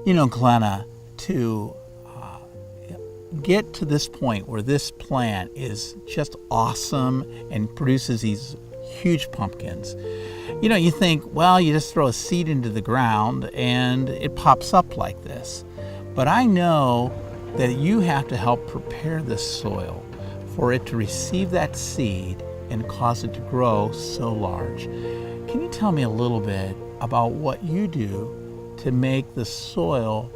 Glenna, to get to this point where this plant is just awesome and produces these huge pumpkins, you think, well, you just throw a seed into the ground and it pops up like this. But I know that you have to help prepare this soil for it to receive that seed and cause it to grow so large. Can you tell me a little bit about what you do to make the soil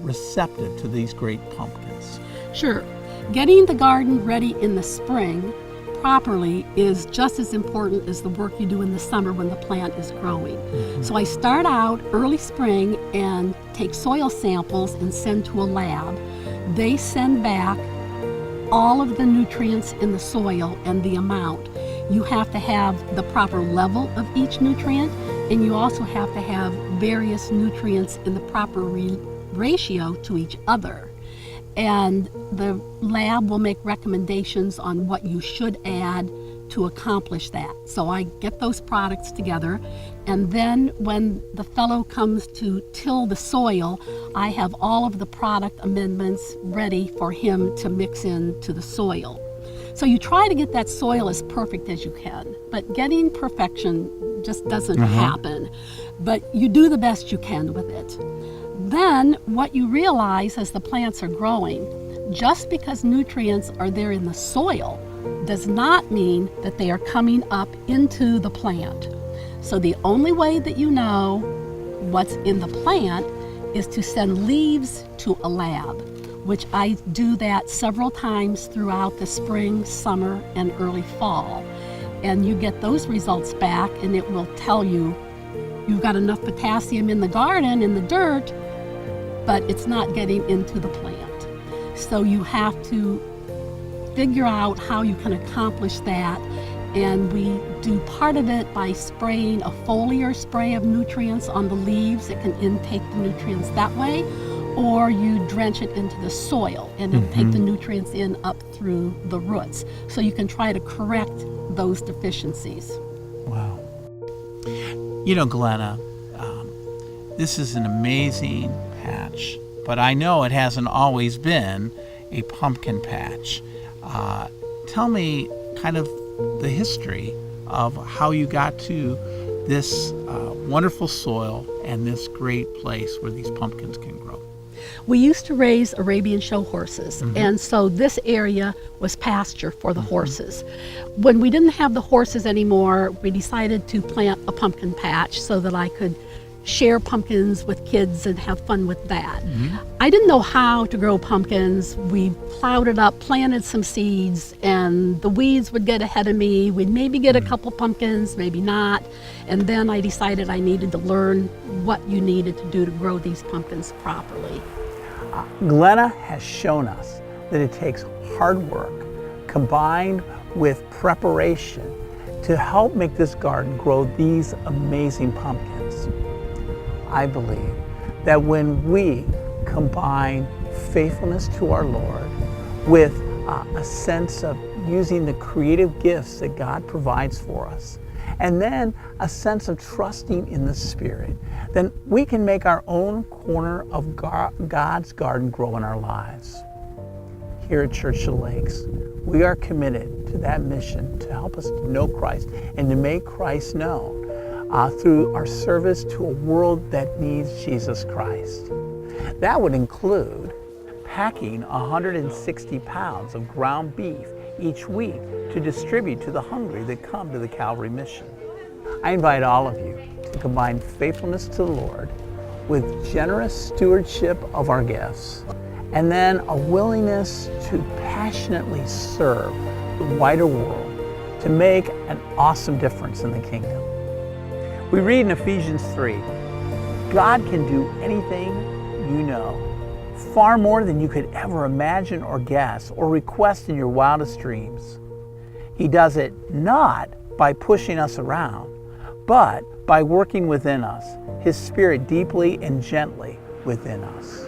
receptive to these great pumpkins? Sure. Getting the garden ready in the spring properly is just as important as the work you do in the summer when the plant is growing. Mm-hmm. So I start out early spring and take soil samples and send to a lab. They send back all of the nutrients in the soil and the amount. You have to have the proper level of each nutrient, and you also have to have various nutrients in the proper ratio to each other. And the lab will make recommendations on what you should add to accomplish that. So I get those products together, and then when the fellow comes to till the soil, I have all of the product amendments ready for him to mix into the soil. So you try to get that soil as perfect as you can, but getting perfection just doesn't happen. But you do the best you can with it. Then what you realize as the plants are growing, just because nutrients are there in the soil does not mean that they are coming up into the plant. So the only way that you know what's in the plant is to send leaves to a lab, which I do that several times throughout the spring, summer, and early fall. And you get those results back, and it will tell you you've got enough potassium in the garden, in the dirt, but it's not getting into the plant. So you have to figure out how you can accomplish that, and we do part of it by spraying a foliar spray of nutrients on the leaves. It can intake the nutrients that way, or you drench it into the soil and it'll take the nutrients in up through the roots. So you can try to correct those deficiencies. Wow. Glenna, this is an amazing patch, but I know it hasn't always been a pumpkin patch. Tell me kind of the history of how you got to this wonderful soil and this great place where these pumpkins can grow. We used to raise Arabian show horses, and so this area was pasture for the horses. When we didn't have the horses anymore, we decided to plant a pumpkin patch so that I could share pumpkins with kids and have fun with that. I didn't know how to grow pumpkins. We plowed it up, planted some seeds, and the weeds would get ahead of me. We'd maybe get a couple pumpkins, maybe not. And then I decided I needed to learn what you needed to do to grow these pumpkins properly. Glenna has shown us that it takes hard work combined with preparation to help make this garden grow these amazing pumpkins. I believe that when we combine faithfulness to our Lord with a sense of using the creative gifts that God provides for us, and then a sense of trusting in the Spirit, then we can make our own corner of God's garden grow in our lives. Here at Church of the Lakes, we are committed to that mission to help us to know Christ and to make Christ known through our service to a world that needs Jesus Christ. That would include packing 160 pounds of ground beef each week to distribute to the hungry that come to the Calvary mission. I invite all of you to combine faithfulness to the Lord with generous stewardship of our gifts, and then a willingness to passionately serve the wider world to make an awesome difference in the kingdom. We read in Ephesians 3, God can do anything you know, far more than you could ever imagine or guess or request in your wildest dreams. He does it not by pushing us around, but by working within us, His Spirit deeply and gently within us.